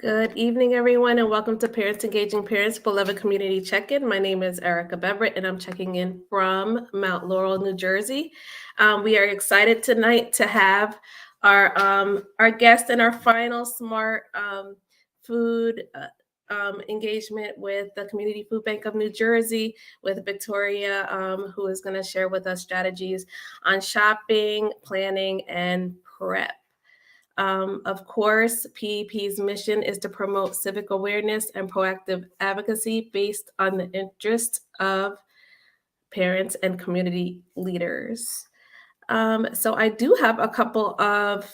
Good evening, everyone, and welcome to Parents Engaging Parents, Beloved Community Check-In. My name is Erica Beverett, and I'm checking in from Mount Laurel, New Jersey. We are excited tonight to have our guest in our final Smart Food engagement with the Community Food Bank of New Jersey, with Victoria, who is going to share with us strategies on shopping, planning, and prep. Of course, PEP's mission is to promote civic awareness and proactive advocacy based on the interests of parents and community leaders. So I do have a couple of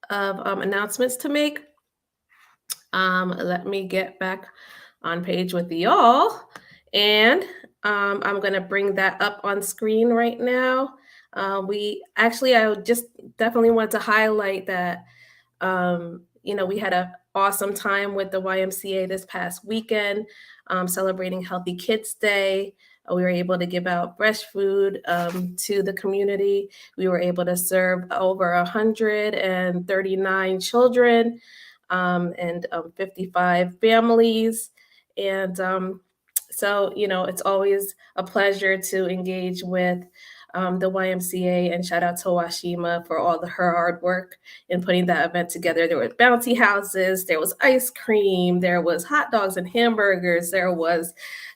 announcements to make. Let me get back on page with y'all. And I'm going to bring that up on screen right now. I just definitely wanted to highlight that, we had an awesome time with the YMCA this past weekend, celebrating Healthy Kids Day. We were able to give out fresh food to the community. We were able to serve over 139 children and 55 families. And so, it's always a pleasure to engage with the YMCA, and shout out to Washima for her hard work in putting that event together. There were bouncy houses, there was ice cream, there was hot dogs and hamburgers, there was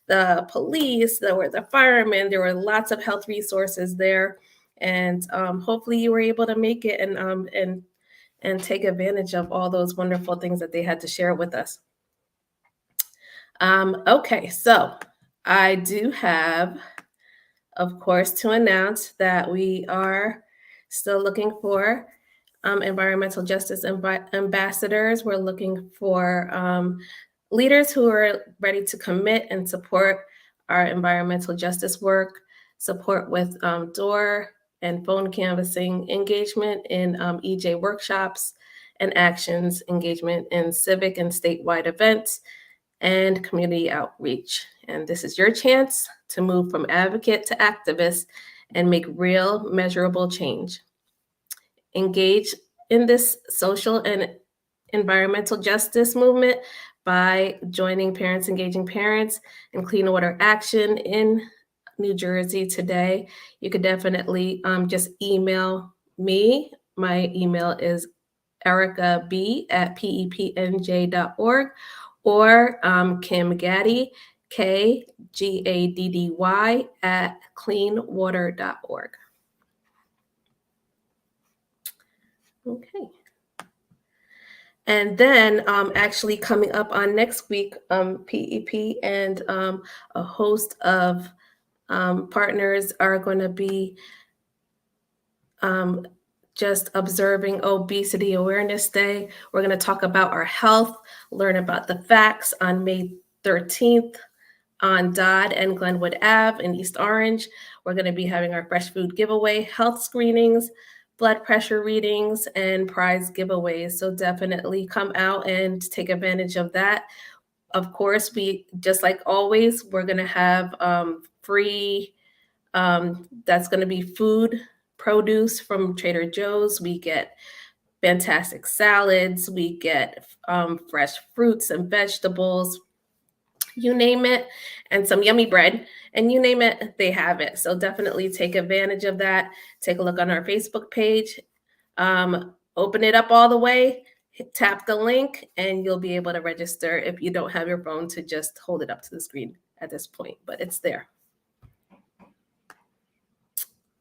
the police, there were the firemen, there were lots of health resources there. And hopefully you were able to make it and take advantage of all those wonderful things that they had to share with us. Okay, so I do have, of course, to announce that we are still looking for environmental justice ambassadors. We're looking for leaders who are ready to commit and support our environmental justice work, support with door and phone canvassing engagement in EJ workshops and actions engagement in civic and statewide events and community outreach. And this is your chance to move from advocate to activist and make real, measurable change. Engage in this social and environmental justice movement by joining Parents Engaging Parents and Clean Water Action in New Jersey today. You could definitely just email me. My email is ericab@pepnj.org, or Kim Gaddy, KGADDY, @cleanwater.org. Okay. And then actually coming up on next week, PEP and a host of partners are going to be just observing Obesity Awareness Day. We're going to talk about our health, learn about the facts on May 13th on Dodd and Glenwood Ave in East Orange. We're going to be having our fresh food giveaway, health screenings, blood pressure readings, and prize giveaways. So definitely come out and take advantage of that. Of course, we, just like always, we're going to have free, that's going to be food produce from Trader Joe's. We get fantastic salads. We get fresh fruits and vegetables, you name it, and some yummy bread, and you name it, they have it. So definitely take advantage of that. Take a look on our Facebook page. Open it up all the way, tap the link, and you'll be able to register if you don't have your phone to just hold it up to the screen at this point, but it's there.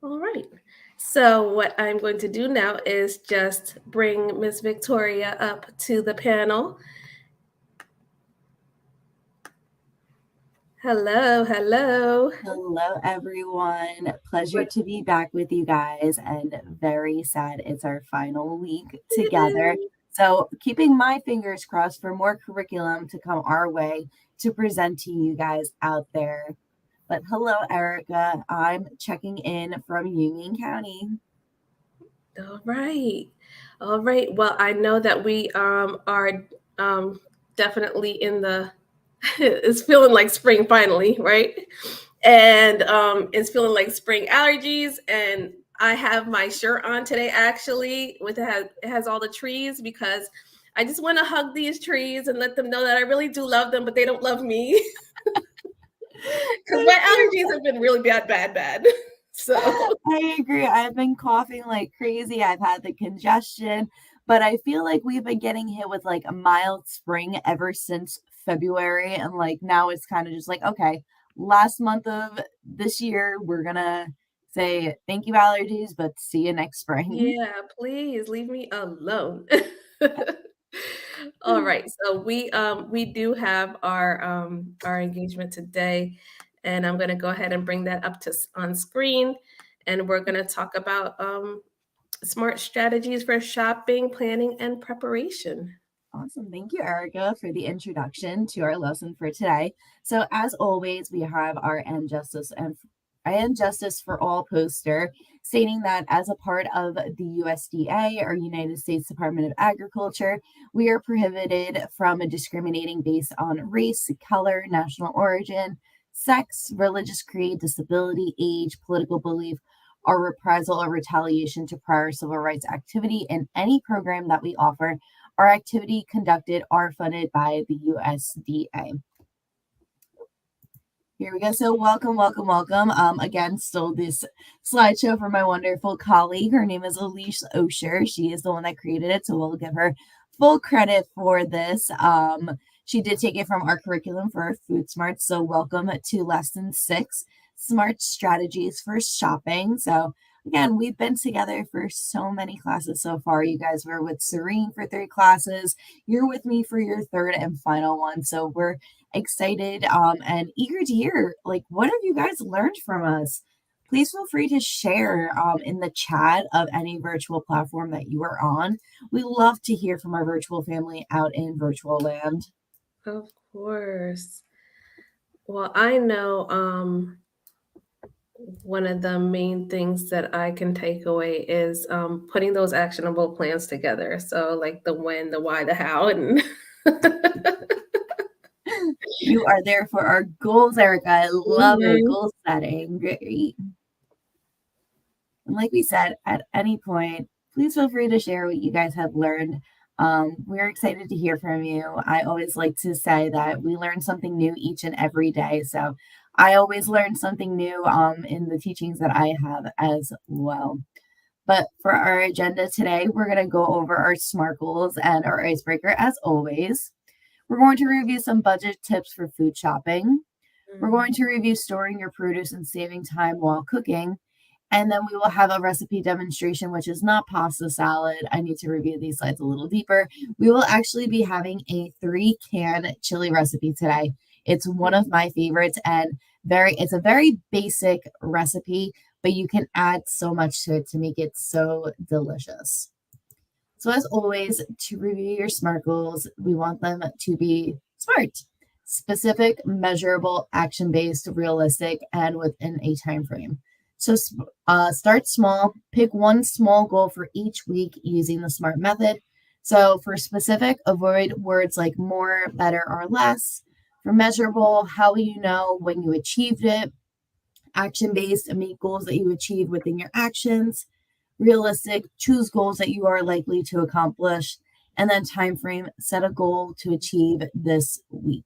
All right. So what I'm going to do now is just bring Miss Victoria up to the panel. Hello. Hello, everyone. Pleasure to be back with you guys, and very sad it's our final week together. So keeping my fingers crossed for more curriculum to come our way to present to you guys out there. But hello, Erica. I'm checking in from Union County. All right. Well, I know that we are definitely in the it's feeling like spring finally, right? And it's feeling like spring allergies. And I have my shirt on today, actually, it has all the trees, because I just want to hug these trees and let them know that I really do love them, but they don't love me. Because my allergies have been really bad. So I agree. I've been coughing like crazy. I've had the congestion, but I feel like we've been getting hit with like a mild spring ever since February. And like now it's kind of just like, okay, last month of this year, we're gonna say thank you, allergies, but see you next spring. yeah, please leave me alone. All right, so we do have our engagement today, and I'm gonna go ahead and bring that up to on screen, and we're gonna talk about smart strategies for shopping, planning, and preparation. Awesome. Thank you, Erica, for the introduction to our lesson for today. So, as always, we have our End Justice for All poster stating that as a part of the USDA, or United States Department of Agriculture, we are prohibited from discriminating based on race, color, national origin, sex, religious creed, disability, age, political belief, or reprisal or retaliation to prior civil rights activity in any program that we offer. Our activity conducted are funded by the USDA. Here we go. So welcome, welcome, welcome. Again, still this slideshow for my wonderful colleague. Her name is Elise Osher. She is the one that created it, so we'll give her full credit for this. She did take it from our curriculum for our Food Smarts. So welcome to lesson 6, Smart Strategies for Shopping. So again, we've been together for so many classes so far. You guys were with Serene for 3 classes. You're with me for your 3rd and final one. So we're excited and eager to hear, like, what have you guys learned from us? Please feel free to share in the chat of any virtual platform that you are on. We love to hear from our virtual family out in virtual land. Of course. Well, I know one of the main things that I can take away is putting those actionable plans together. So, like the when, the why, the how, and You are there for our goals, Erica. I love it. Mhm. Goal setting. Great. And like we said, at any point, please feel free to share what you guys have learned. We're excited to hear from you. I always like to say that we learn something new each and every day. So I always learn something new in the teachings that I have as well. But for our agenda today, we're going to go over our SMART goals and our icebreaker as always. We're going to review some budget tips for food shopping. We're going to review storing your produce and saving time while cooking. And then we will have a recipe demonstration, which is not pasta salad. I need to review these slides a little deeper. We will actually be having a 3-can chili recipe today. It's one of my favorites and it's a very basic recipe, but you can add so much to it to make it so delicious. So as always, to review your SMART goals, we want them to be SMART, specific, measurable, action-based, realistic, and within a time frame. So start small, pick one small goal for each week using the SMART method. So for specific, avoid words like more, better, or less. For measurable, how will you know when you achieved it? Action-based, make goals that you achieve within your actions. Realistic, choose goals that you are likely to accomplish. And then time frame, set a goal to achieve this week.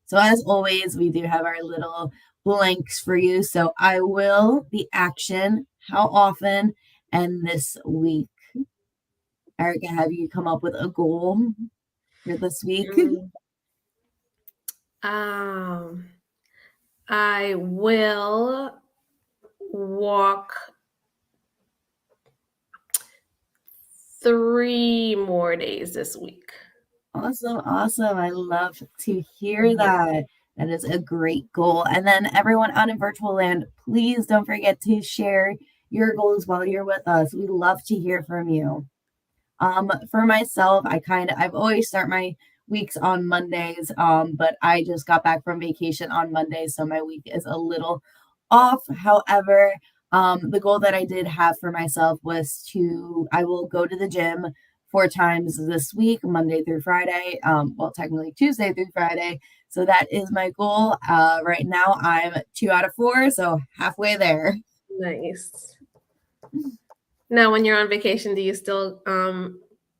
So as always, we do have our little blanks for you. So I will, the action, how often, and this week. Erica, have you come up with a goal for this week? Mm. Um, I will walk 3 more days this week. Awesome, awesome. I love to hear Mhm. that. That is a great goal. And then everyone out in virtual land, please don't forget to share your goals while you're with us. We love to hear from you. For myself, I've always start my weeks on Mondays, but I just got back from vacation on Monday, so my week is a little off. However, the goal that I did have for myself was I will go to the gym 4 times this week, Monday through Friday. Well, technically Tuesday through Friday. So that is my goal. Right now I'm 2 out of 4, so halfway there. Nice. Now, when you're on vacation, do you still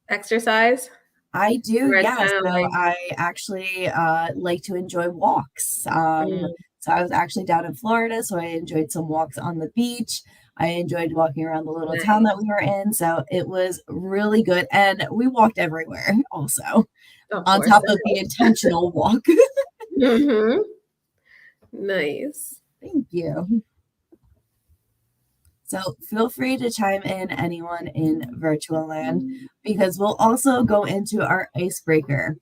exercise? I do, Or it's yeah. kind of So like, I actually like to enjoy walks. mm, So I was actually down in Florida, so I enjoyed some walks on the beach. I enjoyed walking around the little town that nice. we were in, so it was really good. And we walked everywhere also, Of on course, top that of the helps. intentional walk. Mhm. Nice. Thank you. So feel free to chime in, anyone in virtual land, because we'll also go into our icebreaker.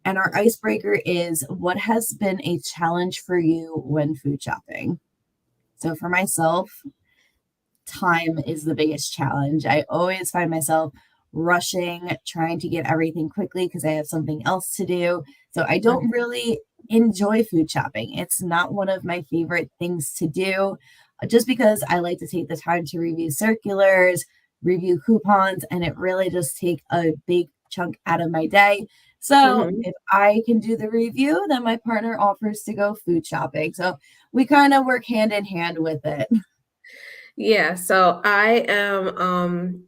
And our icebreaker is, what has been a challenge for you when food shopping? So for myself, time is the biggest challenge. I always find myself rushing, trying to get everything quickly because I have something else to do. So I Mhm, don't really enjoy food shopping. It's not one of my favorite things to do, just because I like to take the time to review circulars, review coupons, and it really just take a big chunk out of my day. So mhm. if I can do the review, then my partner offers to go food shopping. So we kind of work hand in hand with it. Yeah, so I am,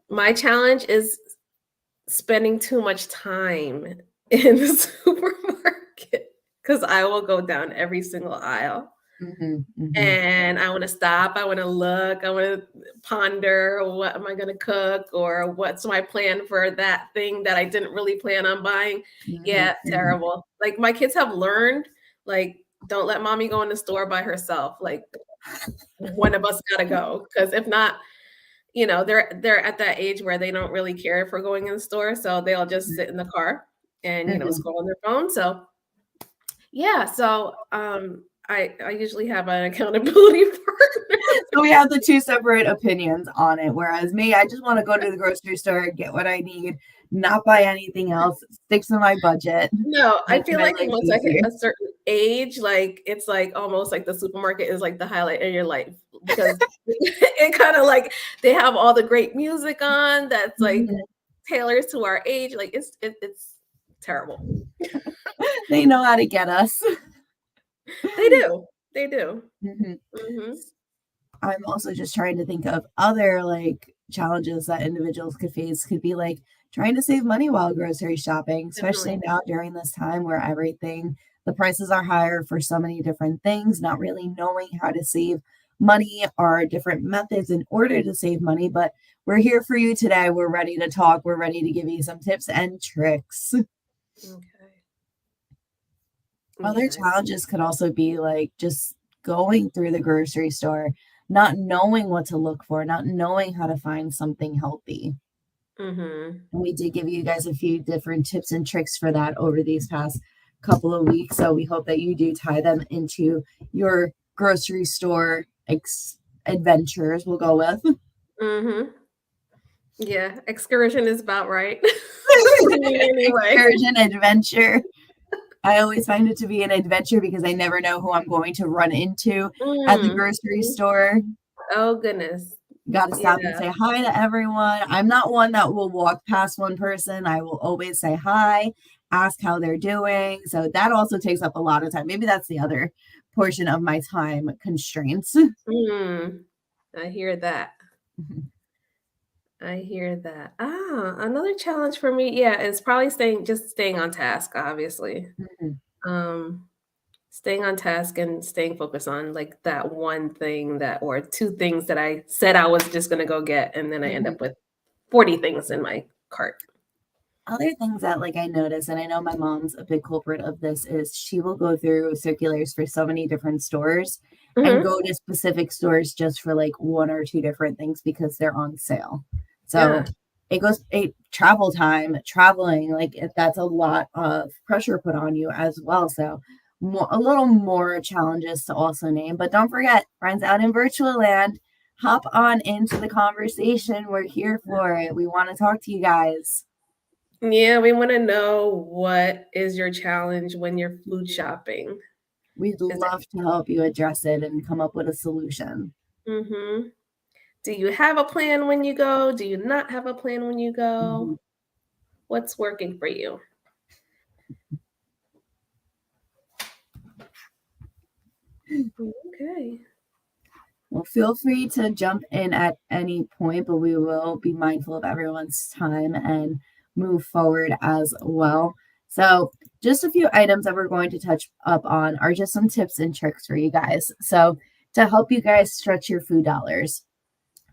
my challenge is spending too much time in the supermarket because I will go down every single aisle. Mhm, mhm. And I wanna stop, I wanna look, I wanna ponder what am I gonna cook or what's my plan for that thing that I didn't really plan on buying. Mhm, Yeah, mhm. terrible. Like, my kids have learned, like, "Don't let mommy go in the store by herself." Like, one of us gotta go because if not, they're at that age where they don't really care for going in the store, so they'll just sit in the car and, Mhm. scroll on their phone, so yeah, so, I usually have an accountability partner. So we have the 2 separate opinions on it, whereas me, I just wanna go to the grocery store, get what I need, not buy anything else, stick to my budget, No, I make feel my like life once I hit easier. a certain age, like, it's, like, almost like the supermarket is, like, the highlight of your life because it kinda, like they have all the great music on that's, like, Mhm. tailors to our age, like, it's terrible. They know how to get us. They do, they do. Mhm. Mhm, I'm also just trying to think of other, like, challenges that individuals could face, could be, like, trying to save money while grocery shopping, especially definitely. now during this time where the prices are higher for so many different things, not really knowing how to save money or different methods in order to save money, but we're here for you today. We're ready to talk. We're ready to give you some tips and tricks. Okay. Other Yes. challenges could also be, like, just going through the grocery store, not knowing what to look for, not knowing how to find something healthy. Mhm. And we did give you guys a few different tips and tricks for that over these past couple of weeks. So we hope that you do tie them into your grocery store adventures, we'll go with. Mhm. Yeah, excursion is about right for me anyway. Excursion adventure. I always find it to be an adventure because I never know who I'm going to run into at the Mm. grocery store. Oh, goodness. Gotta stop and Yeah. say hi to everyone. I'm not one that will walk past one person. I will always say hi, ask how they're doing. So that also takes up a lot of time. Maybe that's the other portion of my time constraints. Mm. I hear that. I hear that. Another challenge for me, yeah, is probably staying on task, obviously. Mhm, Um, Staying on task and staying focused on, like, that one thing that or 2 things that I said I was just gonna go get, and then I end mhm. up with 40 things in my cart. Other things that, like, I notice, and I know my mom's a big culprit of this, is she will go through circulars for so many different stores and Mhm. go to specific stores just for like one or two different things because they're on sale. So Yeah. travel time, traveling, like that's a lot of pressure put on you as well. So a little more challenges to also name, but don't forget, friends out in virtual land, hop on into the conversation. We're here for it. We want to talk to you guys. Yeah, we wanna know what is your challenge when you're food shopping? We'd Is it love to help you address it and come up with a solution. Mhm. Do you have a plan when you go? Do you not have a plan when you Mhm. go? What's working for you? Okay. Well, feel free to jump in at any point, but we will be mindful of everyone's time. And move forward as well. So, just a few items that we're going to touch up on are just some tips and tricks for you guys. So, to help you guys stretch your food dollars.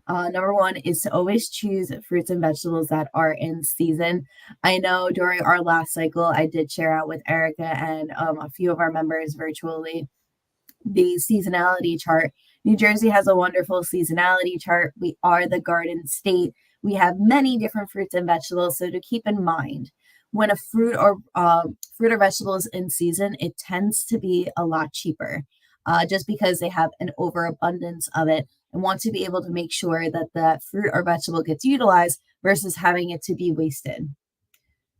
Number one is to always choose fruits and vegetables that are in season. I know during our last cycle, I did share out with Erica and a few of our members virtually the seasonality chart. New Jersey has a wonderful seasonality chart. We are the garden state. We have many different fruits and vegetables. So to keep in mind, when a fruit or vegetable is in season, it tends to be a lot cheaper, just because they have an overabundance of it and want to be able to make sure that the fruit or vegetable gets utilized versus having it to be wasted.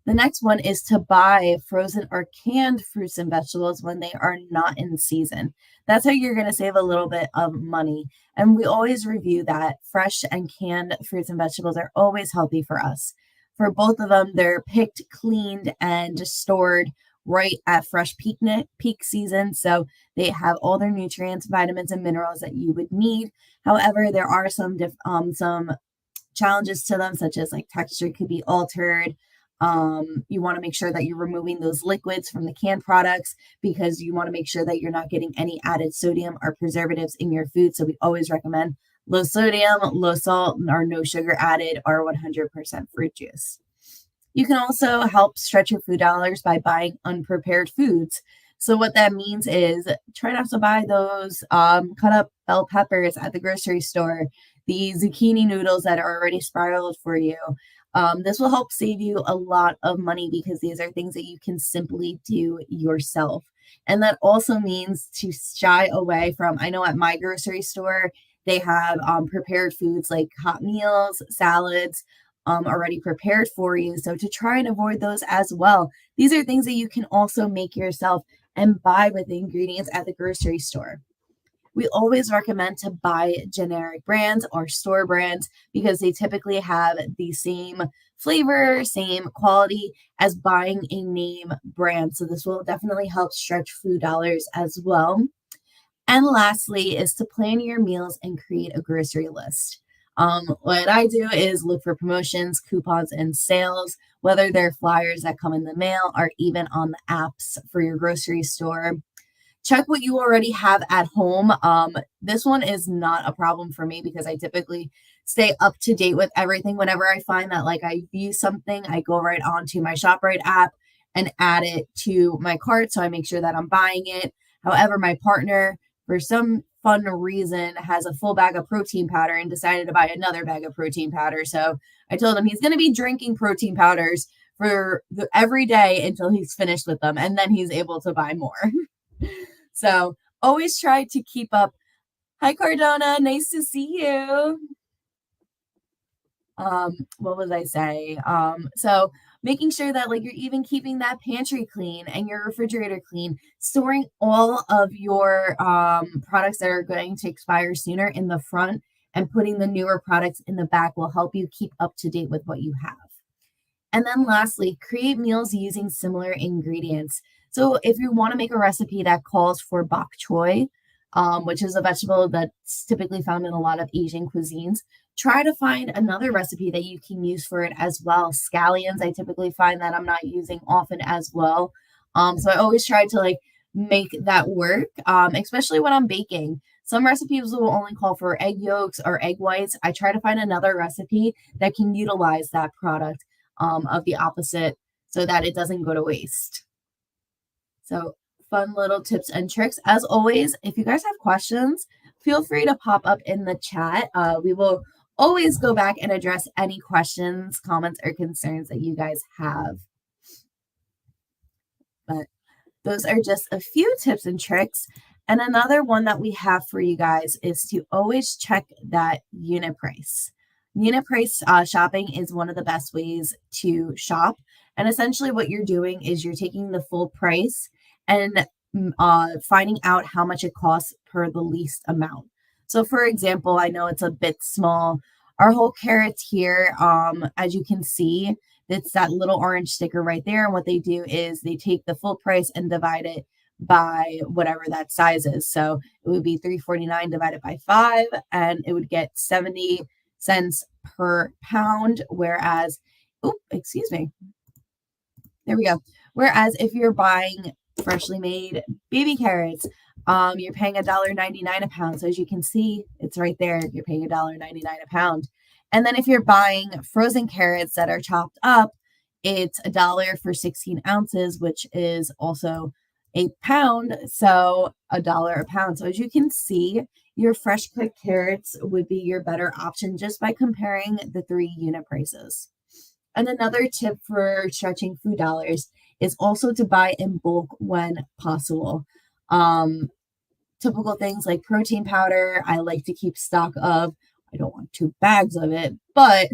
The next one is to buy frozen or canned fruits and vegetables when they are not in season. That's how you're going to save a little bit of money. And we always review that fresh and canned fruits and vegetables are always healthy for us. For both of them, they're picked, cleaned, and stored right at fresh peak season. So they have all their nutrients, vitamins, and minerals that you would need. However, there are some challenges to them, such as like texture could be altered. You want to make sure that you're removing those liquids from the canned products because you want to make sure that you're not getting any added sodium or preservatives in your food. So we always recommend low sodium, low salt, or no sugar added, or 100% fruit juice. You can also help stretch your food dollars by buying unprepared foods. So what that means is try not to buy those cut up bell peppers at the grocery store, the zucchini noodles that are already spiraled for you. This will help save you a lot of money because these are things that you can simply do yourself. And that also means to shy away from, I know at my grocery store, they have prepared foods like hot meals, salads, already prepared for you. So to try and avoid those as well. These are things that you can also make yourself and buy with the ingredients at the grocery store. We always recommend to buy generic brands or store brands because they typically have the same flavor, same quality as buying a name brand. So this will definitely help stretch food dollars as well. And lastly is to plan your meals and create a grocery list. What I do is look for promotions, coupons, and sales, whether they're flyers that come in the mail or even on the apps for your grocery store. Check what you already have at home. This one is not a problem for me because I typically stay up to date with everything. Whenever I find that like I view something, I go right onto my ShopRite app and add it to my cart. So I make sure that I'm buying it. However, my partner, for some fun reason, has a full bag of protein powder and decided to buy another bag of protein powder. So I told him he's going to be drinking protein powders for every day until he's finished with them. And then he's able to buy more. So always try to keep up. Hi, Cardona. Nice to see you. What was I say? So making sure that like you're even keeping that pantry clean and your refrigerator clean, storing all of your products that are going to expire sooner in the front and putting the newer products in the back will help you keep up to date with what you have. And then lastly, create meals using similar ingredients. So if you want to make a recipe that calls for bok choy, which is a vegetable that's typically found in a lot of Asian cuisines, try to find another recipe that you can use for it as well. Scallions, I typically find that I'm not using often as well. So I always try to like make that work, especially when I'm baking. Some recipes will only call for egg yolks or egg whites. I try to find another recipe that can utilize that product of the opposite so that it doesn't go to waste. So fun little tips and tricks. As always, if you guys have questions, feel free to pop up in the chat. We will always go back and address any questions, comments, or concerns that you guys have. But those are just a few tips and tricks. And another one that we have for you guys is to always check that unit price. Unit price shopping is one of the best ways to shop. And essentially what you're doing is you're taking the full price and finding out how much it costs per the least amount. So for example, I know it's a bit small. Our whole carrots here, as you can see, it's that little orange sticker right there. And what they do is they take the full price and divide it by whatever that size is. So it would be $3.49 divided by 5, and it would get 70 cents per pound. Whereas Oh, excuse me. There we go. Whereas if you're buying freshly made baby carrots, you're paying $1.99 a pound. So as you can see, it's right there. You're paying $1.99 a pound. And then if you're buying frozen carrots that are chopped up, it's $1 for 16 ounces, which is also a pound. So $1 a pound. So as you can see, your fresh cut carrots would be your better option just by comparing the 3 unit prices. And another tip for stretching food dollars is also to buy in bulk when possible. Um, Typical things like protein powder, I like to keep stock of. I don't want 2 bags of it, but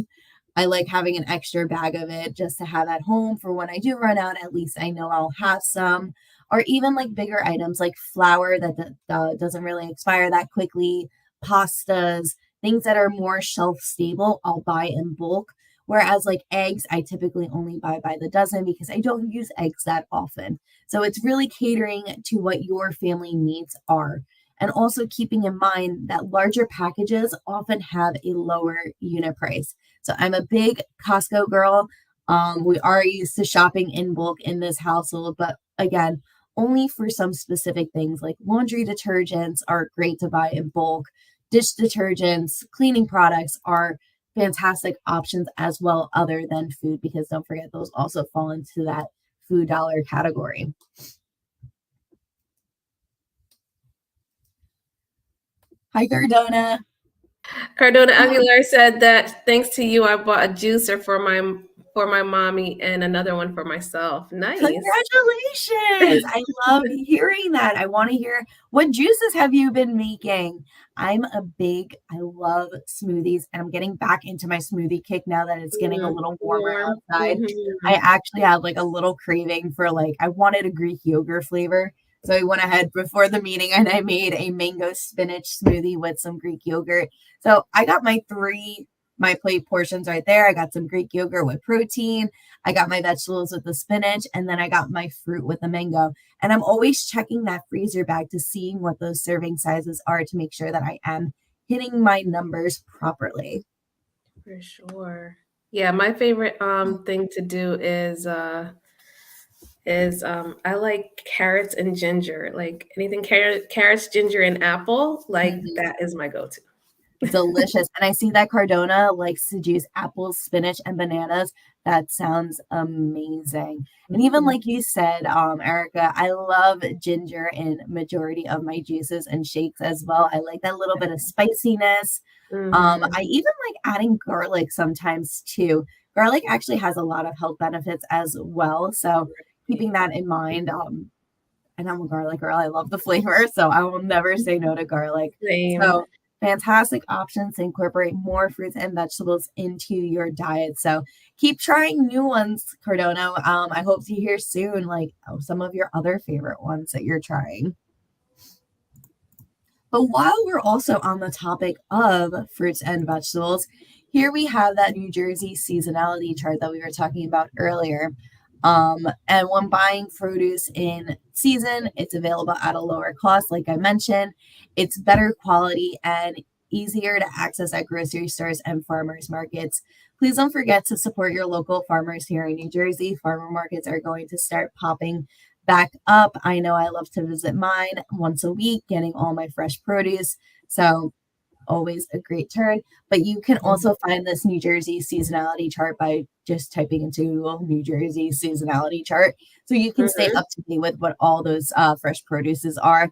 I like having an extra bag of it just to have at home for when I do run out. At least I know I'll have some. Or even like bigger items like flour that doesn't really expire that quickly, pastas, things that are more shelf stable, I'll buy in bulk. Whereas like eggs, I typically only buy by the dozen because I don't use eggs that often. So it's really catering to what your family needs are. And also keeping in mind that larger packages often have a lower unit price. So I'm a big Costco girl. We are used to shopping in bulk in this household, but again, only for some specific things like laundry detergents are great to buy in bulk. Dish detergents, cleaning products are fantastic options as well, other than food, because don't forget those also fall into that food dollar category. Hi, Gardona. Cardona Aguilar said that thanks to you, I bought a juicer for my mommy and another one for myself. Nice. Congratulations. I love hearing that. I want to hear, what juices have you been making? I love smoothies, and I'm getting back into my smoothie kick now that it's getting a little warmer Warm. outside. I actually had like a little craving for I wanted a Greek yogurt flavor. So I went ahead before the meeting and I made a mango spinach smoothie with some Greek yogurt. So I got my plate portions right there. I got some Greek yogurt with protein. I got my vegetables with the spinach, and then I got my fruit with the mango. And I'm always checking that freezer bag to seeing what those serving sizes are to make sure that I am hitting my numbers properly. For sure. Yeah, my favorite thing to do is I like carrots and ginger. Like anything carrots, ginger, and apple, like Mhm. that is my go-to. Delicious. And I see that Cardona likes to juice apples, spinach, and bananas. That sounds amazing. And even Mhm. like you said, Erica, I love ginger in majority of my juices and shakes as well. I like that little bit of spiciness. Mhm. I even like adding garlic sometimes too. Garlic actually has a lot of health benefits as well. So keeping that in mind, and I'm a garlic girl. I love the flavor, so I will never say no to garlic. Same. So fantastic options to incorporate more fruits and vegetables into your diet. So keep trying new ones, Cardona. I hope to hear soon, some of your other favorite ones that you're trying. But while we're also on the topic of fruits and vegetables, here we have that New Jersey seasonality chart that we were talking about earlier. And when buying produce in season, it's available at a lower cost, like I mentioned. It's better quality and easier to access at grocery stores and farmers markets. Please don't forget to support your local farmers here in New Jersey. Farmer markets are going to start popping back up. I know I love to visit mine once a week, getting all my fresh produce. So always a great turn. But you can Mhm. also find this New Jersey seasonality chart by just typing into Google New Jersey seasonality chart. So you can stay Mhm. up to date with what all those fresh produces are.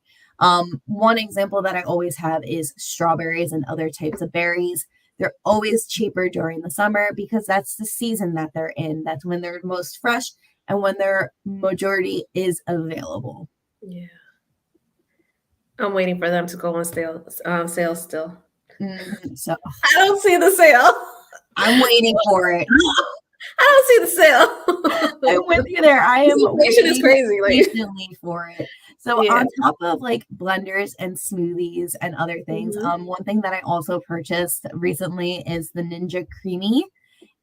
One example that I always have is strawberries and other types of berries. They're always cheaper during the summer because that's the season that they're in. That's when they're most fresh and when their majority is available. Yeah. I'm waiting for them to go on sale still. So I don't see the sale. I'm waiting for it. I don't see the sale. I'm with you there. I This am inflation is waiting crazy. Like, patiently for it. So yeah. on top of like blenders and smoothies and other things, Mhm. one thing that I also purchased recently is the Ninja Creamy.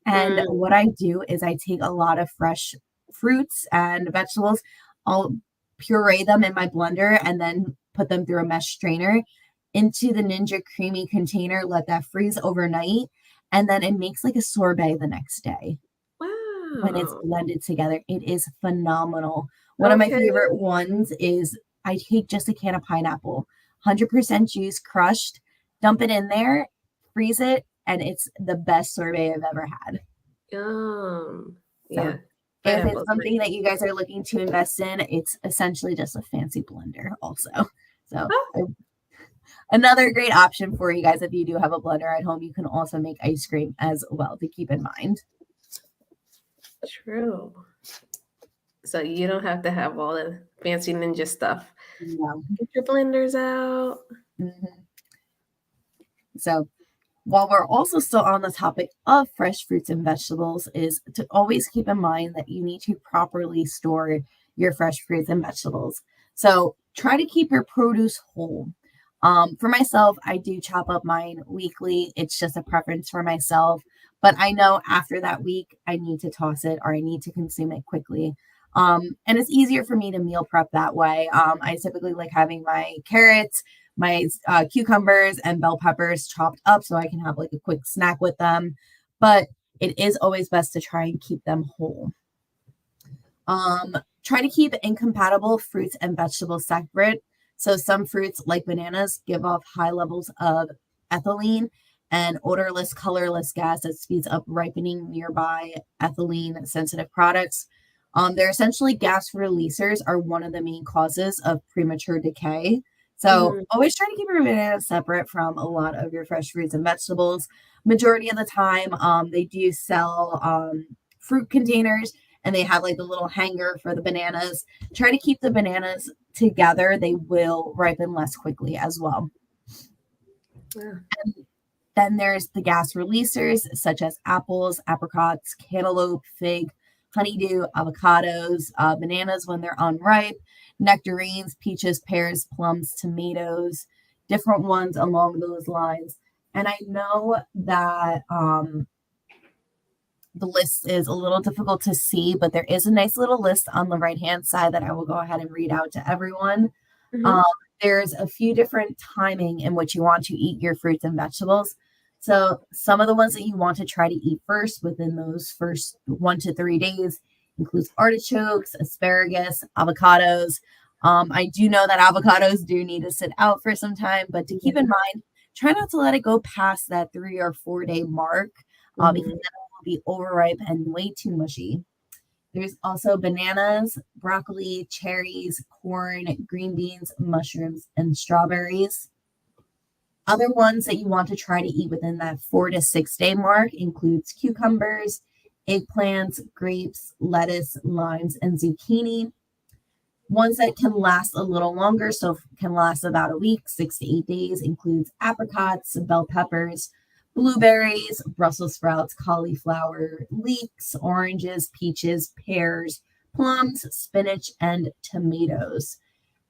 And Mm. what I do is I take a lot of fresh fruits and vegetables. I'll puree them in my blender and then put them through a mesh strainer into the Ninja Creamy container, let that freeze overnight, and then it makes like a sorbet the next day. when it's Wow. blended together. It is phenomenal. One of my Okay. favorite ones is I take just a can of pineapple, 100% juice crushed, dump it in there, freeze it, and it's the best sorbet I've ever had. Yum. So Yeah. if it's Pineapple's great. something that you guys are looking to invest in, it's essentially just a fancy blender also. So Oh, another great option for you guys if you do have a blender at home. You can also make ice cream as well to keep in mind. true. So you don't have to have all the fancy ninja stuff. Yeah. Get your blenders out. Mhm. So while we're also still on the topic of fresh fruits and vegetables, is to always keep in mind that you need to properly store your fresh fruits and vegetables. So try to keep your produce whole. For myself, I do chop up mine weekly. It's just a preference for myself. But I know after that week, I need to toss it or I need to consume it quickly. And it's easier for me to meal prep that way. I typically like having my carrots, my cucumbers and bell peppers chopped up so I can have like a quick snack with them. But it is always best to try and keep them whole. Try to keep incompatible fruits and vegetables separate. So some fruits, like bananas, give off high levels of ethylene, an odorless, colorless gas that speeds up ripening nearby ethylene sensitive products. They're essentially gas releasers are one of the main causes of premature decay. So Mm, always try to keep your bananas separate from a lot of your fresh fruits and vegetables. Majority of the time, they do sell fruit containers and they have like the little hanger for the bananas. Try to keep the bananas together. They will ripen less quickly as well. yeah. Then there's the gas releasers, such as apples, apricots, cantaloupe, fig, honeydew, avocados, bananas when they're unripe, nectarines, peaches, pears, plums, tomatoes, different ones along those lines. And I know that the list is a little difficult to see, but there is a nice little list on the right hand side that I will go ahead and read out to everyone. Um, Hmm. there's a few different timing in which you want to eat your fruits and vegetables. So some of the ones that you want to try to eat first within those first 1 to 3 days includes artichokes, asparagus, avocados. I do know that avocados do need to sit out for some time, but to keep in Yeah. mind, try not to let it go past that 3 or 4 day mark because Hmm. then it will be overripe and way too mushy. There's also bananas, broccoli, cherries, corn, green beans, mushrooms, and strawberries. Other ones that you want to try to eat within that 4 to 6 day mark includes cucumbers, eggplants, grapes, lettuce, limes, and zucchini. Ones that can last a little longer, so can last about a week, 6 to 8 days, includes apricots, bell peppers, blueberries, Brussels sprouts, cauliflower, leeks, oranges, peaches, pears, plums, spinach, and tomatoes.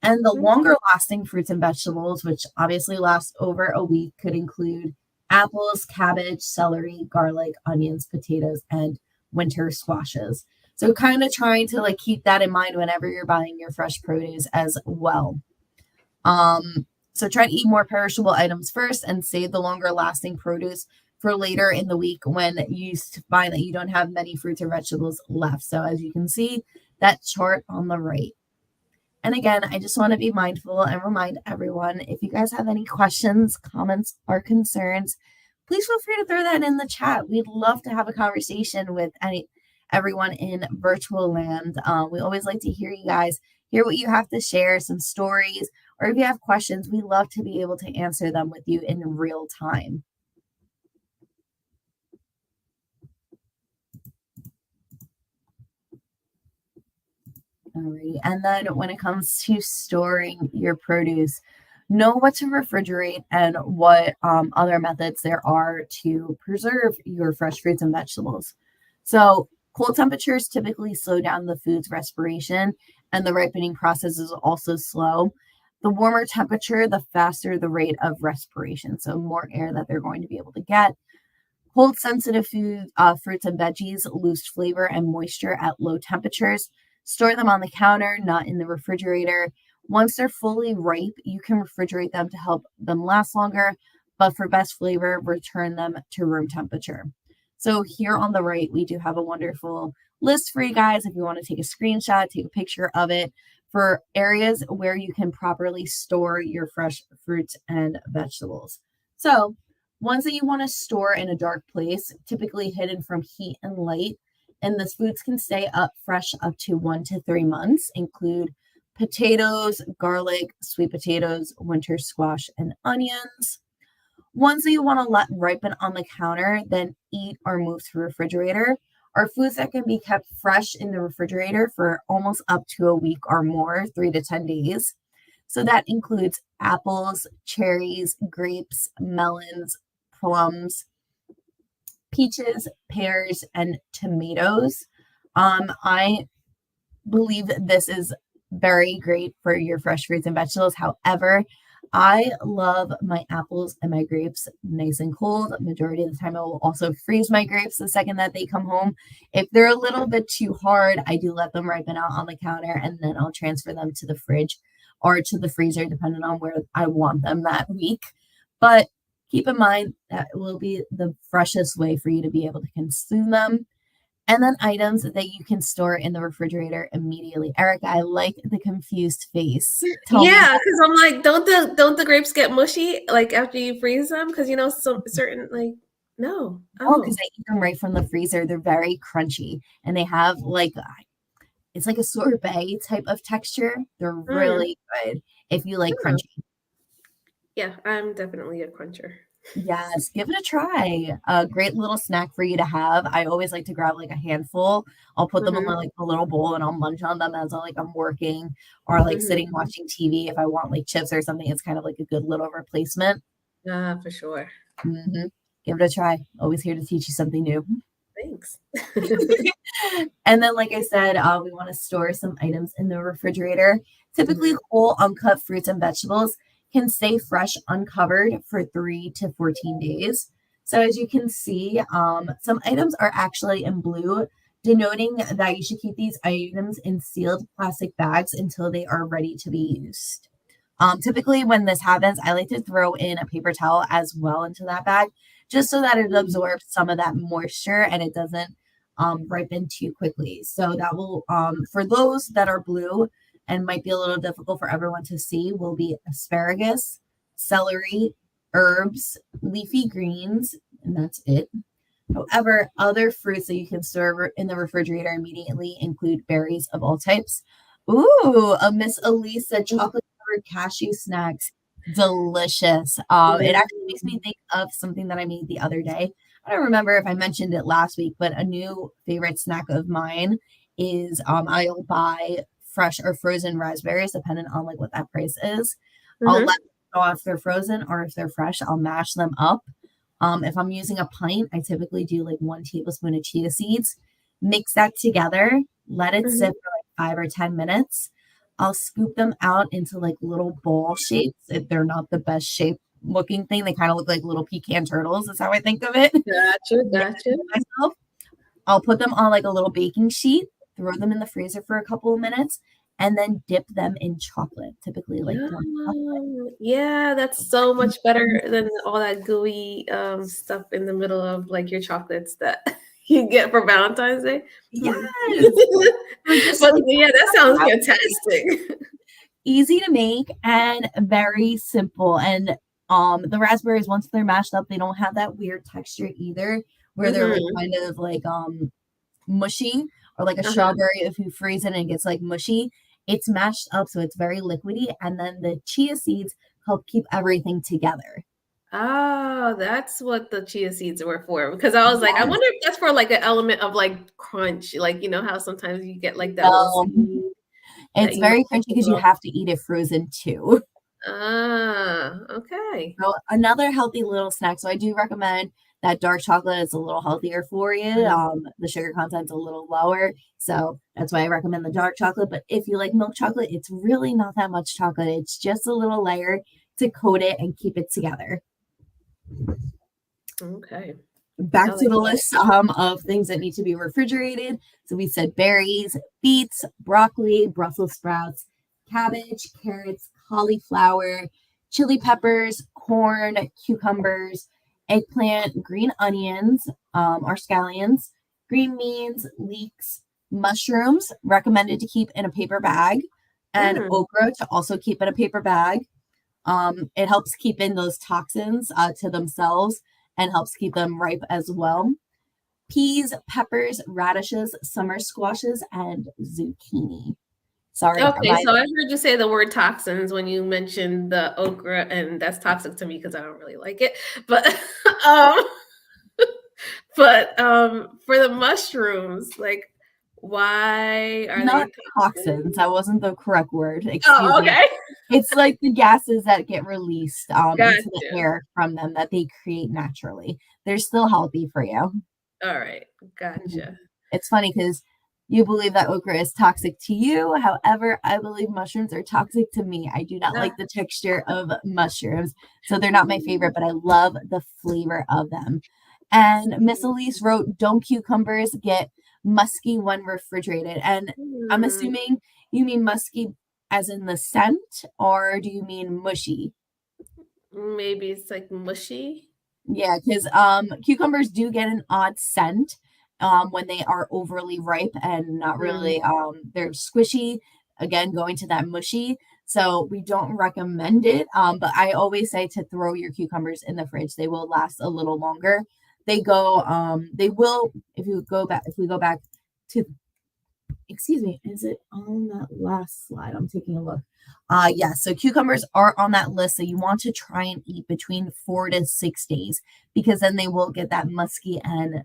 And the longer lasting fruits and vegetables, which obviously last over a week, could include apples, cabbage, celery, garlic, onions, potatoes, and winter squashes. So kind of trying to like keep that in mind whenever you're buying your fresh produce as well. So try to eat more perishable items first and save the longer lasting produce for later in the week when you find that you don't have many fruits or vegetables left. So as you can see, that chart on the right. And again, I just want to be mindful and remind everyone if you guys have any questions, comments, or concerns, please feel free to throw that in the chat. We'd love to have a conversation with everyone in virtual land. We always like to hear you guys, hear what you have to share, some stories, or if you have questions, we love to be able to answer them with you in real time. Alrighty. And then when it comes to storing your produce, know what to refrigerate and what other methods there are to preserve your fresh fruits and vegetables. So, cold temperatures typically slow down the food's respiration, and the ripening process is also slow. The warmer temperature, the faster the rate of respiration. So, more air that they're going to be able to get. Cold sensitive fruits and veggies lose flavor and moisture at low temperatures. Store them on the counter, not in the refrigerator. Once they're fully ripe, you can refrigerate them to help them last longer, but for best flavor, return them to room temperature. So here on the right, we do have a wonderful list for you guys if you want to take a screenshot, take a picture of it for areas where you can properly store your fresh fruits and vegetables. So, ones that you want to store in a dark place, typically hidden from heat and light, and the foods can stay up fresh up to 1 to 3 months, include potatoes, garlic, sweet potatoes, winter squash, and onions. Ones that you want to let ripen on the counter, then eat or move to the refrigerator, are foods that can be kept fresh in the refrigerator for almost up to a week or more, 3 to 10 days. So that includes apples, cherries, grapes, melons, plums, peaches, pears, and tomatoes. I believe this is very great for your fresh fruits and vegetables. However, I love my apples and my grapes nice and cold. Majority of the time, I will also freeze my grapes the second that they come home. If they're a little bit too hard, I do let them ripen out on the counter and then I'll transfer them to the fridge or to the freezer, depending on where I want them that week. But keep in mind that it will be the freshest way for you to be able to consume them. And then items that you can store in the refrigerator immediately. Erica, I like the confused face. Tell me Yeah, more. because I'm like, don't the grapes get mushy like after you freeze them? Because some certain like no. Oh, because Oh. I eat them right from the freezer. They're very crunchy and they have like it's like a sorbet type of texture. They're Mm, really good if you like mm. crunchy. Yeah, I'm definitely a cruncher. Yes, give it a try. A great little snack for you to have. I always like to grab like a handful. I'll put them in Hmm. like a little bowl and I'll munch on them as I'm working or like Hmm. sitting watching TV. If I want like chips or something, it's kind of like a good little replacement. For sure. Hmm. Give it a try. Always here to teach you something new. Thanks. And then, like I said, we want to store some items in the refrigerator. Typically, Hmm. whole uncut fruits and vegetables can stay fresh uncovered for 3 to 14 days. So, as you can see, some items are actually in blue, denoting that you should keep these items in sealed plastic bags until they are ready to be used. Typically, when this happens, I like to throw in a paper towel as well into that bag, just so that it absorbs some of that moisture and it doesn't ripen too quickly. So that will, for those that are blue and might be a little difficult for everyone to see, will be asparagus, celery, herbs, leafy greens, and that's it. However, other fruits that you can store in the refrigerator immediately include berries of all types. Ooh, a Miss Elisa chocolate covered cashew snacks. Delicious. It actually makes me Mm. think of something that I made the other day. I don't remember if I mentioned it last week, but a new favorite snack of mine is I'll buy fresh or frozen raspberries, depending on like what that price is. I'll let Mhm. them go if they're frozen or if they're fresh, I'll mash them up. If I'm using a pint, I typically do like 1 tablespoon of chia seeds, mix that together, let it sit Mhm. for like 5 or 10 minutes. I'll scoop them out into like little ball shapes. If they're not the best shape looking thing, they kind of look like little pecan turtles, is how I think of it. Gotcha, Mix gotcha. it myself. I'll put them on like a little baking sheet, throw them in the freezer for a couple of minutes, and then dip them in chocolate, typically like dark chocolate. Yum. Yeah, that's so much better than all that gooey stuff in the middle of like your chocolates that you get for Valentine's Day. Hmm. Yes. So just But like yeah, that sounds fantastic. easy to make and very simple. And the raspberries, once they're mashed up, they don't have that weird texture either, where they're like Mhm. kind of like mushy or like a Uh-huh. strawberry if you freeze it and it gets like mushy. It's mashed up, so it's very liquidy, and then the chia seeds help keep everything together. Oh, that's what the chia seeds were for. Because I was like, I Yes. wonder if that's for like an element of like crunch. Like, you know how sometimes you get like that little No, seed that it's you might very get crunchy a because you little. have to eat it frozen too. Okay. So another healthy little snack. So I do recommend that dark chocolate is a little healthier for you. Mhm. The sugar content's a little lower. So that's why I recommend the dark chocolate. But if you like milk chocolate, it's really not that much chocolate. It's just a little layer to coat it and keep it together. Okay. I Back to like the that. list of things that need to be refrigerated. So we said berries, beets, broccoli, Brussels sprouts, cabbage, carrots, cauliflower, chili peppers, corn, cucumbers, eggplant, green onions, or scallions, green beans, leeks, Mushrooms recommended to keep in a paper bag, and Mm. okra to also keep in a paper bag. It helps keep in those toxins to themselves and helps keep them ripe as well. Peas, peppers, radishes, summer squashes, and zucchini. Sorry, Okay, my so I heard you say the word toxins when you mentioned the okra, and that's toxic to me because I don't really like it. But um, for the mushrooms, like, why are they not toxic? toxins. That wasn't the correct word. Excuse Oh, me. okay. It's like the gases that get released into the Gotcha. air from them that they create naturally. They're still healthy for you. All right. Mhm. Gotcha. It's funny because you believe that okra is toxic to you. However, I believe mushrooms are toxic to me. I do not Ah, like the texture of mushrooms, so they're not my favorite, but I love the flavor of them. And Miss Elise wrote, "Don't cucumbers get musky when refrigerated?" And I'm hmm, assuming you mean musky as in the scent, or do you mean mushy? maybe it's like mushy. Yeah, because cucumbers do get an odd scent when they are overly ripe and not Mm, really they're squishy, again going to that mushy. So we don't recommend it. But I always say to throw your cucumbers in the fridge. They will last a little longer. They will if we go back to excuse me, is it on that last slide? I'm taking a look. Yes, so cucumbers are on that list. So you want to try and eat between 4 to 6 days because then they will get that musky and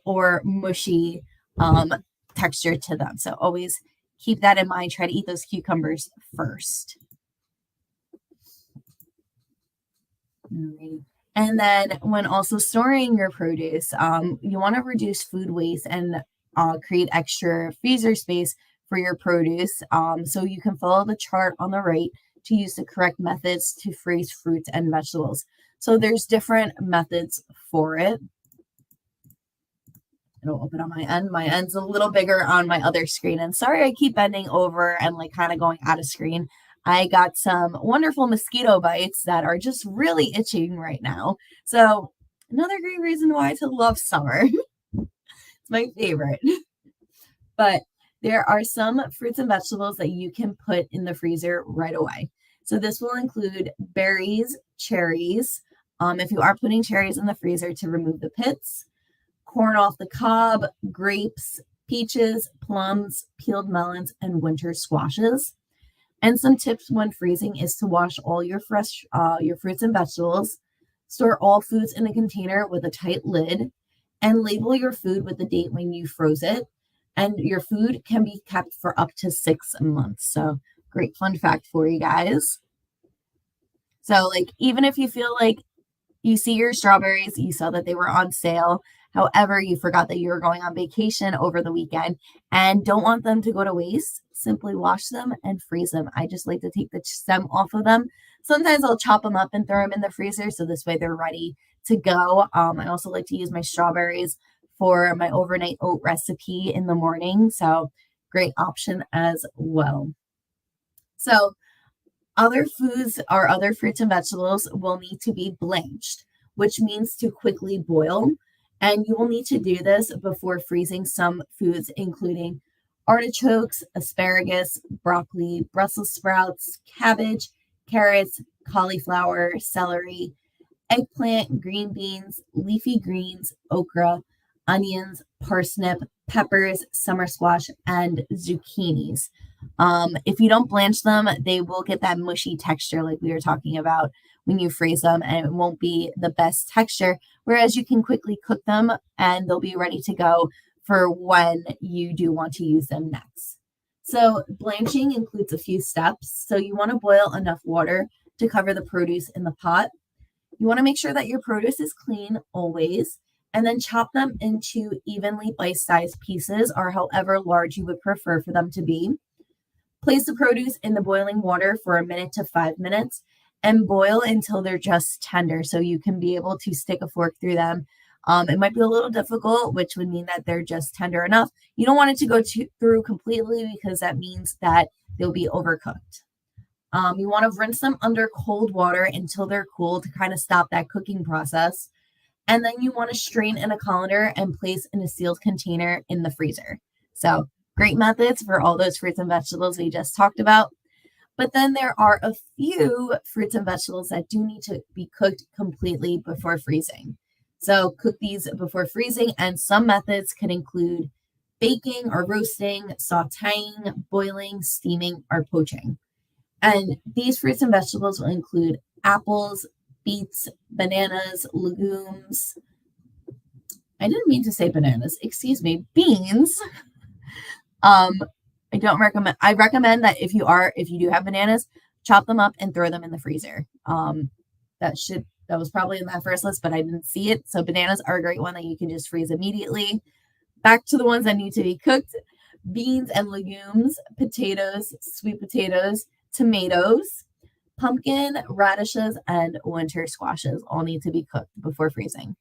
or mushy um texture to them. So always keep that in mind. Try to eat those cucumbers first. Alrighty. And then when also storing your produce, you want to reduce food waste and create extra freezer space for your produce. So you can follow the chart on the right to use the correct methods to freeze fruits and vegetables. So there's different methods for it. It'll open on my end. My end's a little bigger on my other screen. And sorry, I keep bending over and like kind of going out of screen. I got some wonderful mosquito bites that are just really itching right now. So, another great reason why to love summer. It's my favorite. But there are some fruits and vegetables that you can put in the freezer right away. So, this will include berries, cherries. If you are putting cherries in the freezer to remove the pits, corn off the cob, grapes, peaches, plums, peeled melons, and winter squashes. And some tips when freezing is to wash all your fruits and vegetables, store all foods in a container with a tight lid, and label your food with the date when you froze it. And your food can be kept for up to 6 months. So, great fun fact for you guys. So, like, even if you feel like you see your strawberries, you saw that they were on sale. However, you forgot that you were going on vacation over the weekend and don't want them to go to waste. Simply wash them and freeze them. I just like to take the stem off of them. Sometimes I'll chop them up and throw them in the freezer so this way they're ready to go. I also like to use my strawberries for my overnight oat recipe in the morning. So, great option as well. So, other foods or other fruits and vegetables will need to be blanched, which means to quickly boil. And you will need to do this before freezing some foods, including artichokes, asparagus, broccoli, Brussels sprouts, cabbage, carrots, cauliflower, celery, eggplant, green beans, leafy greens, okra, onions, parsnip, peppers, summer squash, and zucchinis. If you don't blanch them, they will get that mushy texture like we were talking about when you freeze them, and it won't be the best texture. Whereas you can quickly cook them and they'll be ready to go for when you do want to use them next. So, blanching includes a few steps. So, you want to boil enough water to cover the produce in the pot. You want to make sure that your produce is clean always, and then chop them into evenly bite sized pieces or however large you would prefer for them to be. Place the produce in the boiling water for a minute to 5 minutes and boil until they're just tender so you can be able to stick a fork through them. It might be a little difficult, which would mean that they're just tender enough. You don't want it to through completely because that means that they'll be overcooked. You want to rinse them under cold water until they're cool to kind of stop that cooking process. And then you want to strain in a colander and place in a sealed container in the freezer. So great methods for all those fruits and vegetables we just talked about. But then there are a few fruits and vegetables that do need to be cooked completely before freezing. So cook these before freezing, and some methods can include baking or roasting, sauteing, boiling, steaming, or poaching. And these fruits and vegetables will include apples, beets, bananas, legumes. I didn't mean to say bananas, excuse me, beans. Um, I recommend that if you do have bananas, chop them up and throw them in the freezer. That was probably in that first list, but I didn't see it. So bananas are a great one that you can just freeze immediately. Back to the ones that need to be cooked: beans and legumes, potatoes, sweet potatoes, tomatoes, pumpkin, radishes, and winter squashes all need to be cooked before freezing.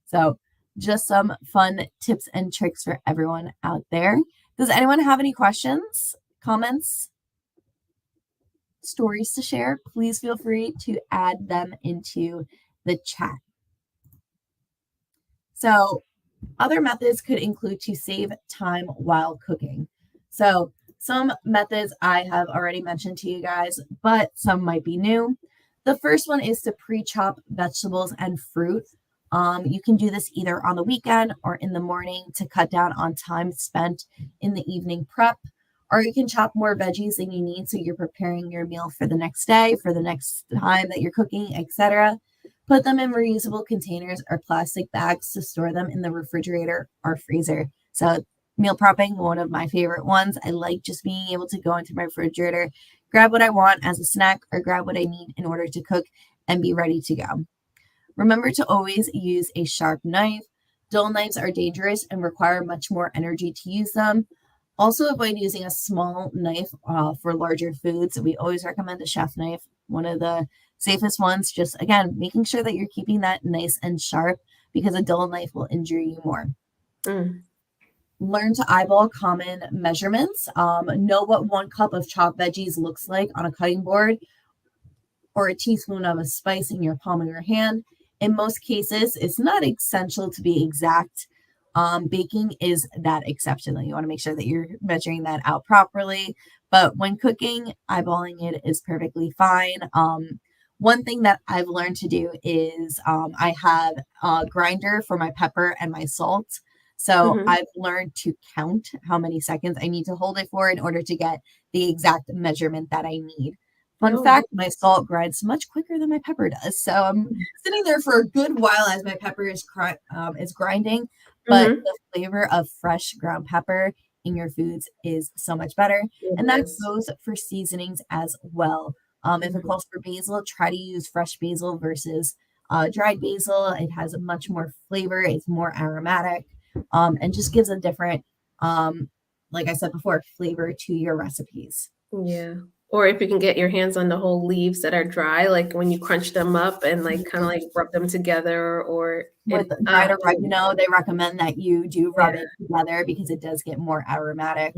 So just some fun tips and tricks for everyone out there. Does anyone have any questions, comments, stories to share? Please feel free to add them into the chat. So other methods could include to save time while cooking. So some methods I have already mentioned to you guys, but some might be new. The first one is to pre-chop vegetables and fruit. You can do this either on the weekend or in the morning to cut down on time spent in the evening prep, or you can chop more veggies than you need so you're preparing your meal for the next day, for the next time that you're cooking, etc. Put them in reusable containers or plastic bags to store them in the refrigerator or freezer. So meal prepping, one of my favorite ones. I like just being able to go into my refrigerator, grab what I want as a snack, or grab what I need in order to cook and be ready to go. Remember to always use a sharp knife. Dull knives are dangerous and require much more energy to use them. Also avoid using a small knife for larger foods. We always recommend a chef knife, one of the safest ones. Just again, making sure that you're keeping that nice and sharp, because a dull knife will injure you more. Learn to eyeball common measurements. Know what 1 cup of chopped veggies looks like on a cutting board, or a teaspoon of a spice in your palm of your hand. In most cases, it's not essential to be exact. Baking is that exception. You want to make sure that you're measuring that out properly. But when cooking, eyeballing it is perfectly fine. One thing that I've learned to do is I have a grinder for my pepper and my salt. So I've learned to count how many seconds I need to hold it for in order to get the exact measurement that I need. Fun fact, my salt grinds much quicker than my pepper does. So I'm sitting there for a good while as my pepper is grinding, but the flavor of fresh ground pepper in your foods is so much better. And that goes for seasonings as well. If it calls for basil, try to use fresh basil versus dried basil. It has a much more flavor. It's more aromatic, and just gives a different, like I said before, flavor to your recipes. Yeah. Or if you can get your hands on the whole leaves that are dry, like when you crunch them up and like kind of like rub them together, or with dried oregano, they recommend that you do rub it together because it does get more aromatic.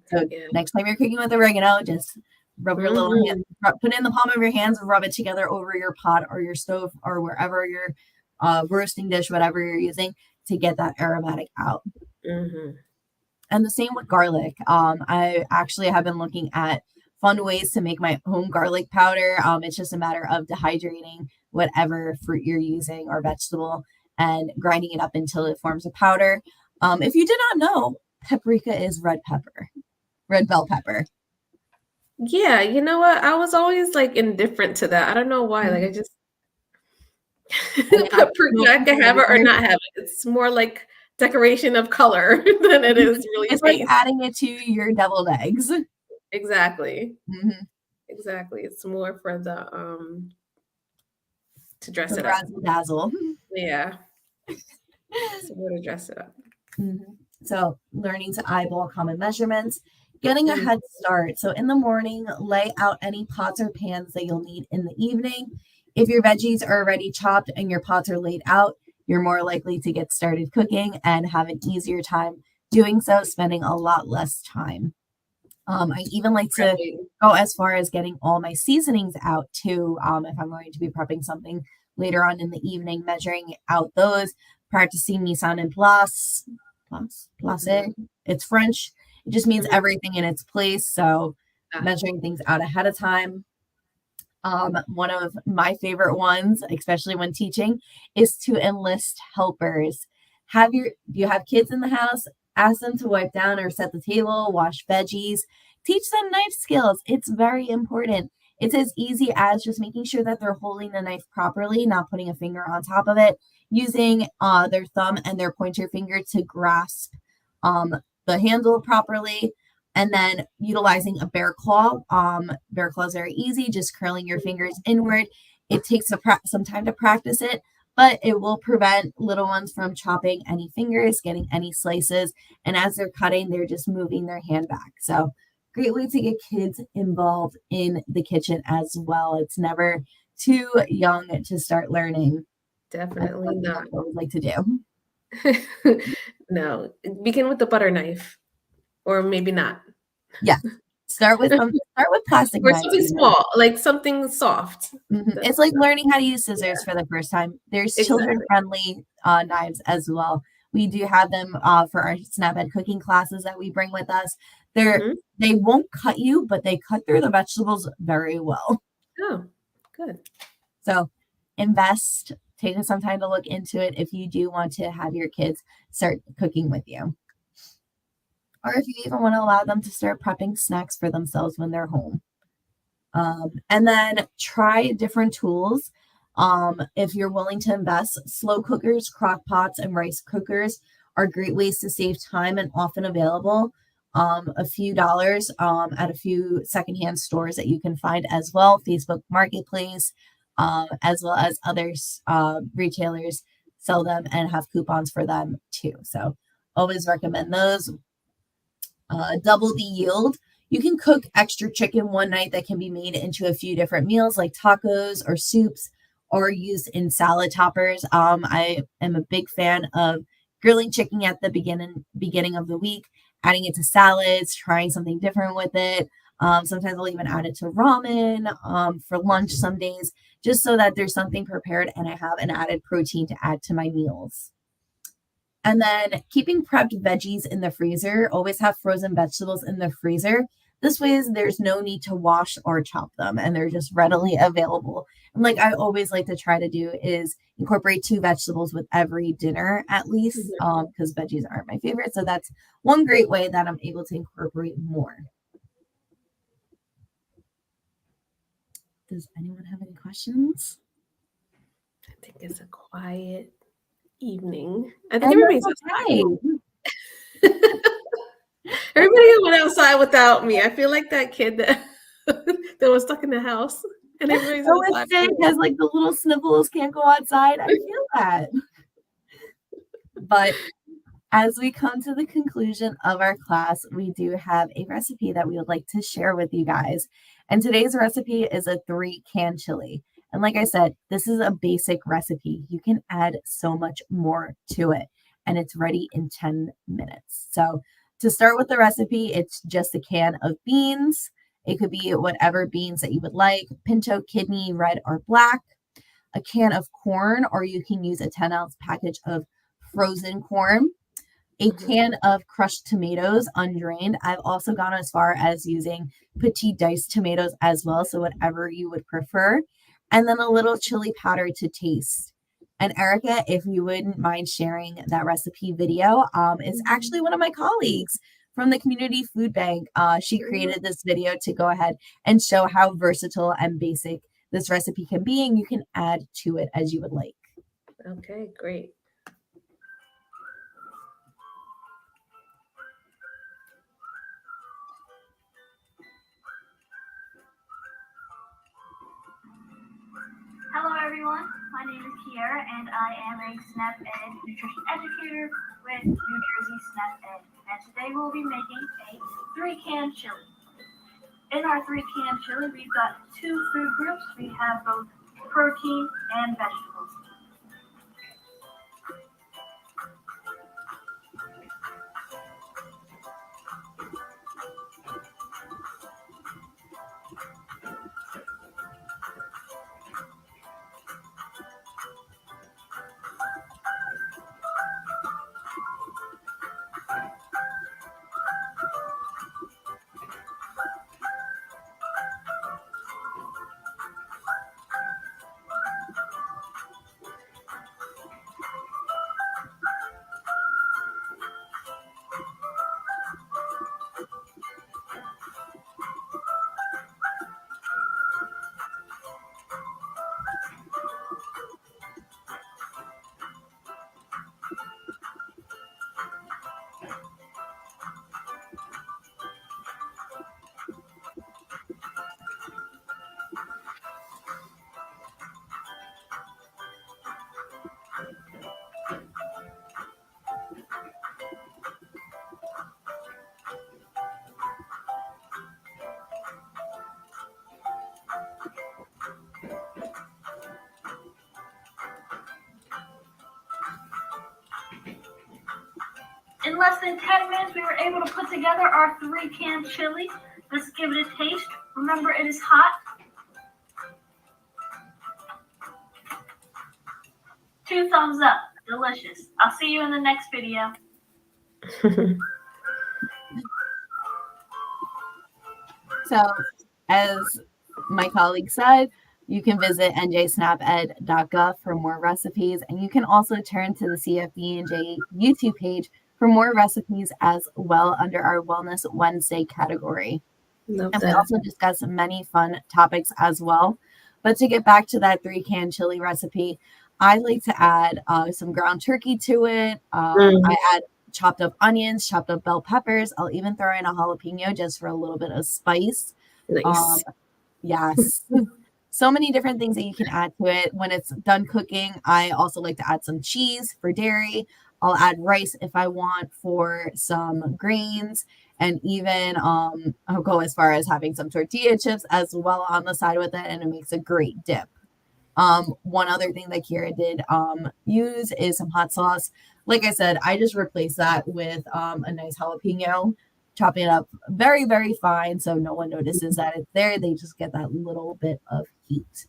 So next time you're cooking with oregano, just rub your little hand, put it in the palm of your hands and rub it together over your pot or your stove or wherever your roasting dish, whatever you're using, to get that aromatic out. And the same with garlic. I actually have been looking at fun ways to make my own garlic powder. It's just a matter of dehydrating whatever fruit you're using or vegetable and grinding it up until it forms a powder. If you did not know, paprika is red bell pepper. Yeah, you know what? I was always like indifferent to that. I don't know why. Like I just paprika, I can have it or not have it. It's more like decoration of color than it is really It's taste. like adding it to your deviled eggs. Exactly. Exactly. It's more for the to dress it up. Dazzle. Yeah. So we're to dress it up. So learning to eyeball common measurements, getting a head start. So in the morning, lay out any pots or pans that you'll need in the evening. If your veggies are already chopped and your pots are laid out, you're more likely to get started cooking and have an easier time doing so, spending a lot less time. I even like to go as far as getting all my seasonings out too. If I'm going to be prepping something later on in the evening, measuring out those, practicing mise en place. It's French. It just means Mhm. everything in its place. So Ah, measuring things out ahead of time. One of my favorite ones, especially when teaching, is to enlist helpers. Do you have kids in the house? Ask them to wipe down or set the table, wash veggies, teach them knife skills. It's very important. It's as easy as just making sure that they're holding the knife properly, not putting a finger on top of it, using their thumb and their pointer finger to grasp the handle properly, and then utilizing a bear claw. Bear claw is very easy, just curling your fingers inward. It takes some time to practice it, but it will prevent little ones from chopping any fingers, getting any slices. And as they're cutting, they're just moving their hand back. So, great way to get kids involved in the kitchen as well. It's never too young to start learning. That's definitely one thing I not. would always like to do. No, begin with the butter knife, or maybe not. Yeah. Start with plastic Or knives something even. small, like something soft. It's That's like learning how to use scissors yeah, for the first time. There's exactly. children-friendly knives as well. We do have them for our snap ed cooking classes that we bring with us. Mhm. They won't cut you, but they cut through the vegetables very well. Oh, good. So invest, take some time to look into it if you do want to have your kids start cooking with you. Or if you even want to allow them to start prepping snacks for themselves when they're home. And then try different tools. If you're willing to invest, slow cookers, crock pots, and rice cookers are great ways to save time and often available. A few dollars at a few secondhand stores that you can find as well, Facebook Marketplace, as well as others retailers sell them and have coupons for them too. So always recommend those. Double the yield. You can cook extra chicken one night that can be made into a few different meals like tacos or soups or used in salad toppers. I am a big fan of grilling chicken at the beginning of the week, adding it to salads, trying something different with it. Sometimes I'll even add it to ramen for lunch some days, just so that there's something prepared and I have an added protein to add to my meals. And then keeping prepped veggies in the freezer, always have frozen vegetables in the freezer. This way is there's no need to wash or chop them and they're just readily available. And like I always like to try to do is incorporate two vegetables with every dinner at least, Mhm. because veggies aren't my favorite. So that's one great way that I'm able to incorporate more. Does anyone have any questions? I think it's a quiet evening. I think And everybody's that's outside. okay. It's Everybody went outside without me. I feel like that kid that that was stuck in the house, and everybody's so it's outside sick playing. as like the little sniffles can't go outside. I feel that. But as we come to the conclusion of our class, we do have a recipe that we would like to share with you guys. And today's recipe is a 3-can chili. And like I said, this is a basic recipe. You can add so much more to it, and it's ready in 10 minutes. So, to start with the recipe, it's just a can of beans. It could be whatever beans that you would like: pinto, kidney, red, or black. A can of corn, or you can use a 10-ounce package of frozen corn, a Mhm. can of crushed tomatoes, undrained. I've also gone as far as using petite diced tomatoes as well, so whatever you would prefer. And then a little chili powder to taste. And Erica, if you wouldn't mind sharing that recipe video, is actually one of my colleagues from the Community Food Bank. She Mhm. created this video to go ahead and show how versatile and basic this recipe can be, and you can add to it as you would like. Okay, great. Hello everyone, my name is Kiera and I am a SNAP Ed nutrition educator with New Jersey SNAP Ed. And today we'll be making a 3-can chili. In our 3-can chili, we've got 2 food groups. We have both protein and vegetables. In less than 10 minutes, we were able to put together our 3-can chili. Let's give it a taste. Remember, it is hot. 2 thumbs up. Delicious. I'll see you in the next video. So, as my colleague said, you can visit njsnaped.gov for more recipes, and you can also turn to the CFBNJ YouTube page for more recipes as well under our Wellness Wednesday category. Love And we that. also discuss many fun topics as well. But to get back to that 3-can chili recipe, I like to add some ground turkey to it. I add chopped up onions, chopped up bell peppers. I'll even throw in a jalapeno just for a little bit of spice. Nice. Yes. So many different things that you can add to it. When it's done cooking, I also like to add some cheese for dairy. I'll add rice if I want for some grains, and even I'll go as far as having some tortilla chips as well on the side with it, and it makes a great dip. One other thing that Kira did use is some hot sauce. Like I said, I just replaced that with a nice jalapeno, chopping it up very, very fine so no one notices that it's there. They just get that little bit of heat.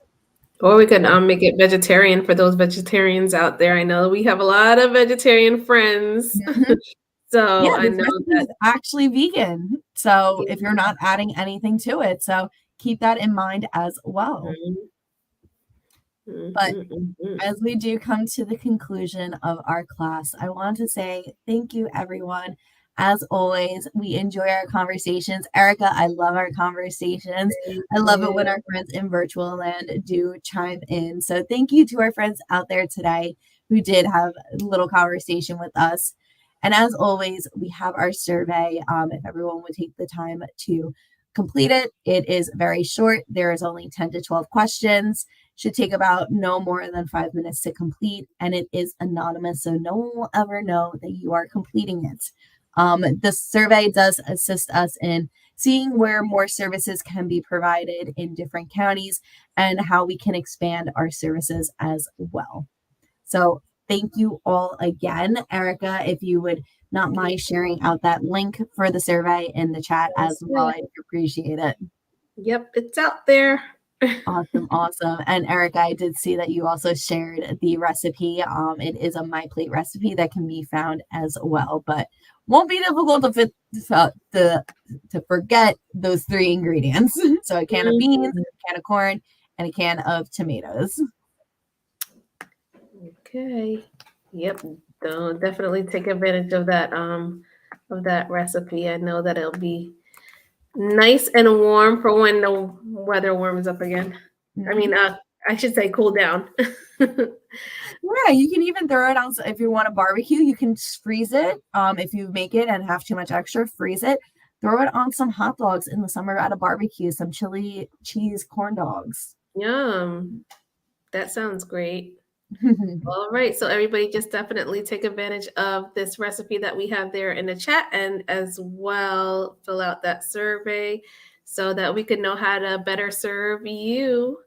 Or we could make it vegetarian for those vegetarians out there. I know we have a lot of vegetarian friends. So Yeah, I this know recipe that is actually vegan. So if you're not adding anything to it, so keep that in mind as well. But as we do come to the conclusion of our class, I want to say thank you, everyone. As always, we enjoy our conversations. Erica, I love our conversations. I love it when our friends in virtual land do chime in. So thank you to our friends out there today who did have a little conversation with us. And as always, we have our survey. If everyone would take the time to complete it, it is very short. There is only 10 to 12 questions. Should take about no more than 5 minutes to complete, and it is anonymous, so no one will ever know that you are completing it. The survey does assist us in seeing where more services can be provided in different counties and how we can expand our services as well. So thank you all again. Erica, if you would not mind sharing out that link for the survey in the chat as well, I'd appreciate it. Yep, it's out there. Awesome. And Erica, I did see that you also shared the recipe. It is a My Plate recipe that can be found as well, but won't be difficult to forget those 3 ingredients. So a can of beans, a can of corn, and a can of tomatoes. Okay. Yep. Definitely take advantage of that recipe. I know that it'll be nice and warm for when the weather warms up again. I mean, I should say cool down. Yeah, you can even throw it on if you want to barbecue. You can freeze it. If you make it and have too much extra, freeze it. Throw it on some hot dogs in the summer at a barbecue. Some chili cheese corn dogs. Yum. That sounds great. All right. So everybody just definitely take advantage of this recipe that we have there in the chat, and as well fill out that survey so that we can know how to better serve you.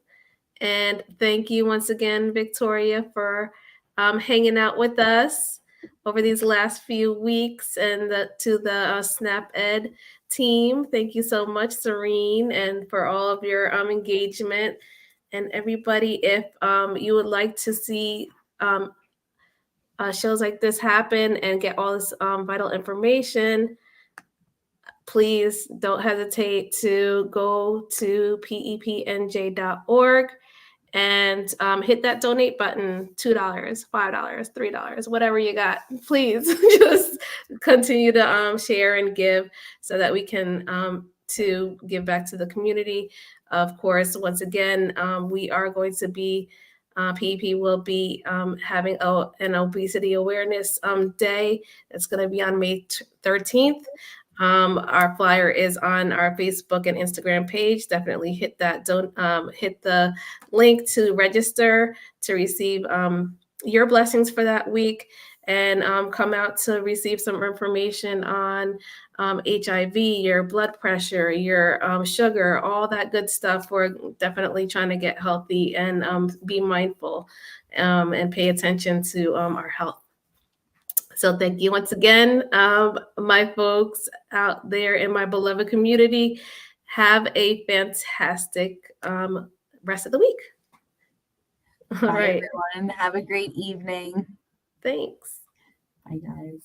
And thank you once again, Victoria, for hanging out with us over these last few weeks, and to the Snap Ed team. Thank you so much, Serene, and for all of your engagement. And everybody, if you would like to see shows like this happen and get all this vital information, please don't hesitate to go to PEPNJ.org and hit that donate button. $2, $5, $3, whatever you got. Please just continue to share and give so that we can to give back to the community. Of course, once again, we are going to be PEP will be having an obesity awareness day. It's going to be on May 13th. Our flyer is on our Facebook and Instagram page. Definitely hit that. Hit the link to register to receive your blessings for that week, and come out to receive some information on HIV, your blood pressure, your sugar, all that good stuff. We're definitely trying to get healthy and be mindful and pay attention to our health. So thank you once again, my folks out there in my beloved community. Have a fantastic rest of the week. All Bye, right. everyone. Have a great evening. Thanks. Bye, guys.